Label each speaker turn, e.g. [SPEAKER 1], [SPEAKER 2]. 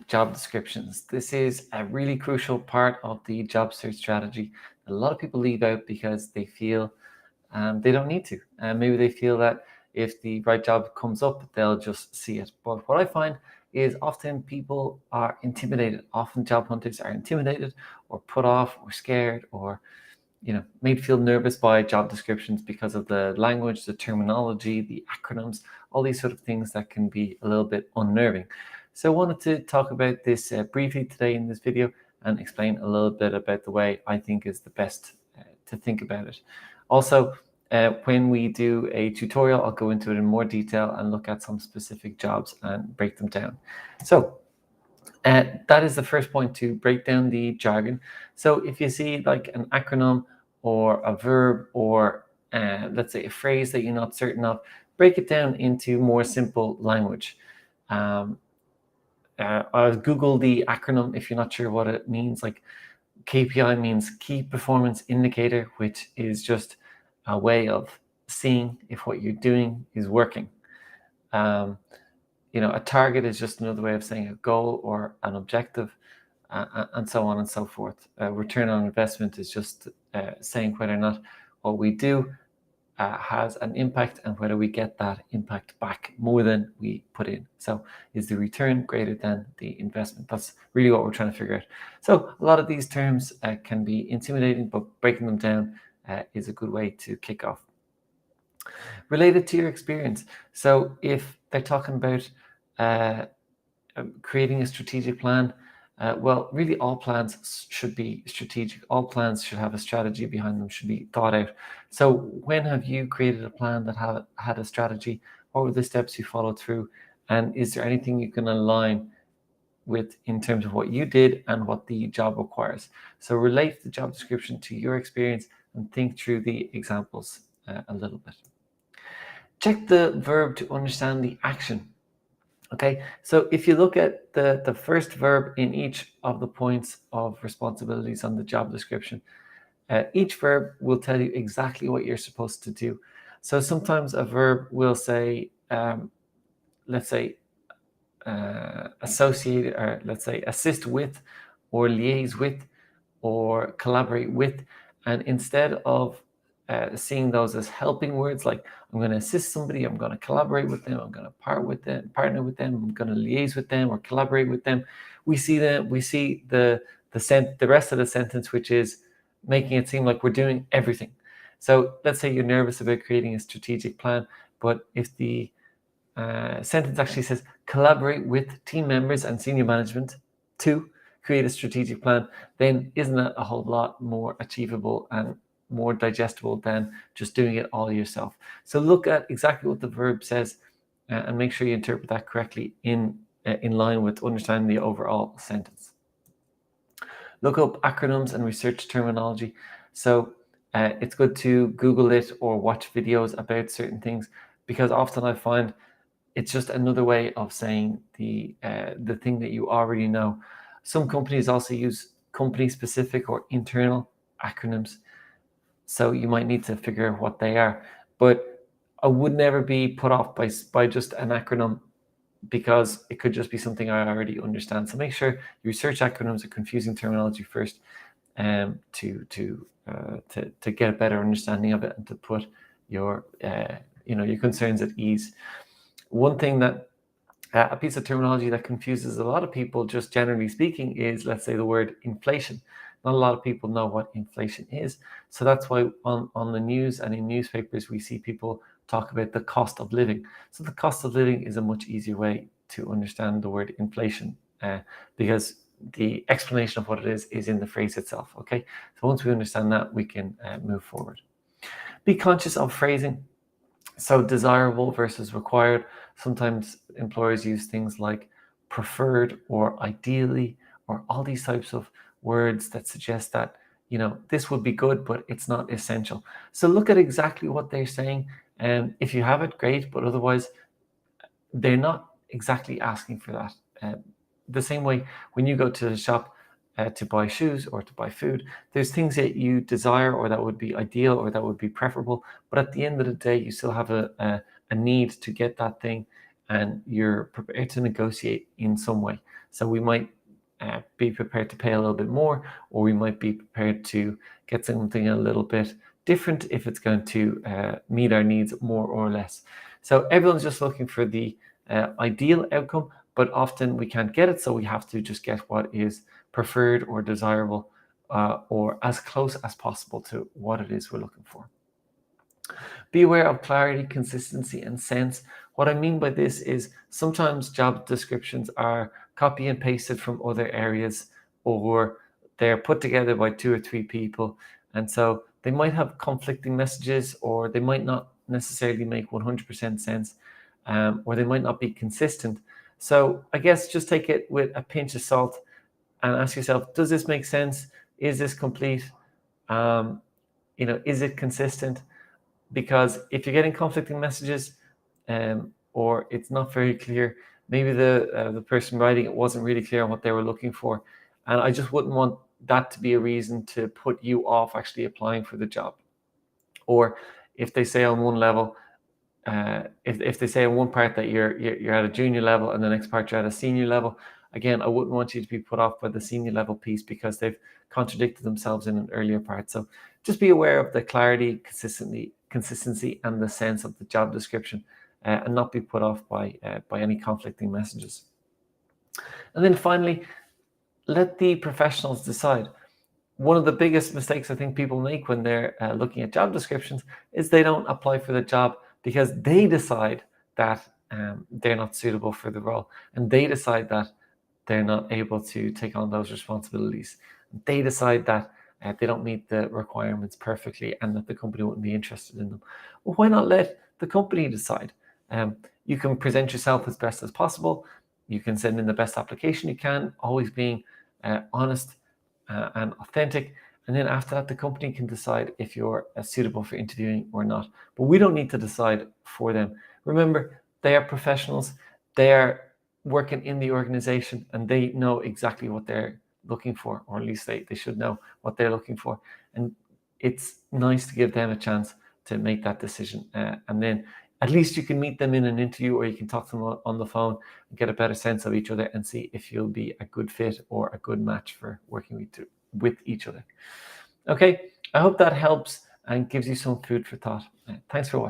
[SPEAKER 1] Job descriptions. This is a really crucial part of the job search strategy. A lot of people leave out because they feel they don't need to. And maybe they feel that if the right job comes up, they'll just see it. But what I find is often people are intimidated. Often job hunters are intimidated or put off or scared or made feel nervous by job descriptions because of the language, the terminology, the acronyms, all these sort of things that can be a little bit unnerving. So I wanted to talk about this briefly today in this video and explain a little bit about the way I think is the best to think about it. Also, when we do a tutorial, I'll go into it in more detail and look at some specific jobs and break them down. So that is the first point, to break down the jargon. So if you see like an acronym or a verb or let's say a phrase that you're not certain of, break it down into more simple language. I'll Google the acronym if you're not sure what it means. Like KPI means key performance indicator, which is just a way of seeing if what you're doing is working. A target is just another way of saying a goal or an objective, and so on and so forth. Return on investment is just saying whether or not what we do has an impact and whether we get that impact back more than we put in. So is the return greater than the investment? That's really what we're trying to figure out. So a lot of these terms can be intimidating, but breaking them down is a good way to kick off. Related to your experience. So if they're talking about creating a strategic plan, well, really all plans should be strategic. All plans should have a strategy behind them, should be thought out. So when have you created a plan that had a strategy? What were the steps you followed through? And is there anything you can align with in terms of what you did and what the job requires? So relate the job description to your experience and think through the examples a little bit. Check the verb to understand the action. Okay, so if you look at the first verb in each of the points of responsibilities on the job description, each verb will tell you exactly what you're supposed to do. So sometimes a verb will say, let's say, associate, or let's say assist with, or liaise with, or collaborate with. And instead of seeing those as helping words, like I'm going to assist somebody, I'm going to collaborate with them, I'm going to partner with them, I'm going to liaise with them or collaborate with them, we see the rest of the sentence, which is making it seem like we're doing everything. So let's say you're nervous about creating a strategic plan, but if the sentence actually says collaborate with team members and senior management to create a strategic plan, then isn't that a whole lot more achievable and more digestible than just doing it all yourself? So look at exactly what the verb says and make sure you interpret that correctly in line with understanding the overall sentence. Look up acronyms and research terminology. So it's good to Google it or watch videos about certain things, because often I find it's just another way of saying the thing that you already know. Some companies also use company-specific or internal acronyms, so you might need to figure out what they are. But I would never be put off by just an acronym, because it could just be something I already understand. So make sure you research acronyms or confusing terminology first, to get a better understanding of it and to put your your concerns at ease. One thing that a piece of terminology that confuses a lot of people, just generally speaking, is, let's say, the word inflation. Not a lot of people know what inflation is. So that's why on the news and in newspapers, we see people talk about the cost of living. So the cost of living is a much easier way to understand the word inflation, because the explanation of what it is in the phrase itself. Okay, so once we understand that, we can move forward. Be conscious of phrasing. So desirable versus required. Sometimes employers use things like preferred or ideally, or all these types of words that suggest that, this would be good, but it's not essential. So look at exactly what they're saying. And if you have it, great, but otherwise, they're not exactly asking for that. The same way when you go to the shop to buy shoes or to buy food, there's things that you desire or that would be ideal or that would be preferable, but at the end of the day, you still have a need to get that thing, and you're prepared to negotiate in some way. So we might be prepared to pay a little bit more, or we might be prepared to get something a little bit different if it's going to meet our needs more or less. So everyone's just looking for the ideal outcome, but often we can't get it, so we have to just get what is preferred or desirable, or as close as possible to what it is we're looking for. Be aware of clarity, consistency, and sense. What I mean by this is sometimes job descriptions are copy and pasted from other areas, or they're put together by 2 or 3 people. And so they might have conflicting messages, or they might not necessarily make 100% sense, or they might not be consistent. So I guess just take it with a pinch of salt and ask yourself, does this make sense? Is this complete? Is it consistent? Because if you're getting conflicting messages, or it's not very clear, maybe the person writing it wasn't really clear on what they were looking for, and I just wouldn't want that to be a reason to put you off actually applying for the job. Or if they say on one level, if they say in one part that you're at a junior level and the next part you're at a senior level, again, I wouldn't want you to be put off by the senior level piece because they've contradicted themselves in an earlier part. So just be aware of the clarity, consistency, and the sense of the job description, and not be put off by any conflicting messages. And then finally, let the professionals decide. One of the biggest mistakes I think people make when they're looking at job descriptions is they don't apply for the job because they decide that they're not suitable for the role, and they decide that they're not able to take on those responsibilities. They decide that they don't meet the requirements perfectly and that the company wouldn't be interested in them. Well, why not let the company decide? You can present yourself as best as possible. You can send in the best application you can, always being honest and authentic. And then after that, the company can decide if you're suitable for interviewing or not. But we don't need to decide for them. Remember, they are professionals. They are working in the organization, and they know exactly what they're looking for, or at least they should know what they're looking for. And it's nice to give them a chance to make that decision. And then at least you can meet them in an interview, or you can talk to them on the phone and get a better sense of each other and see if you'll be a good fit or a good match for working with each other. Okay, I hope that helps and gives you some food for thought. Thanks for watching.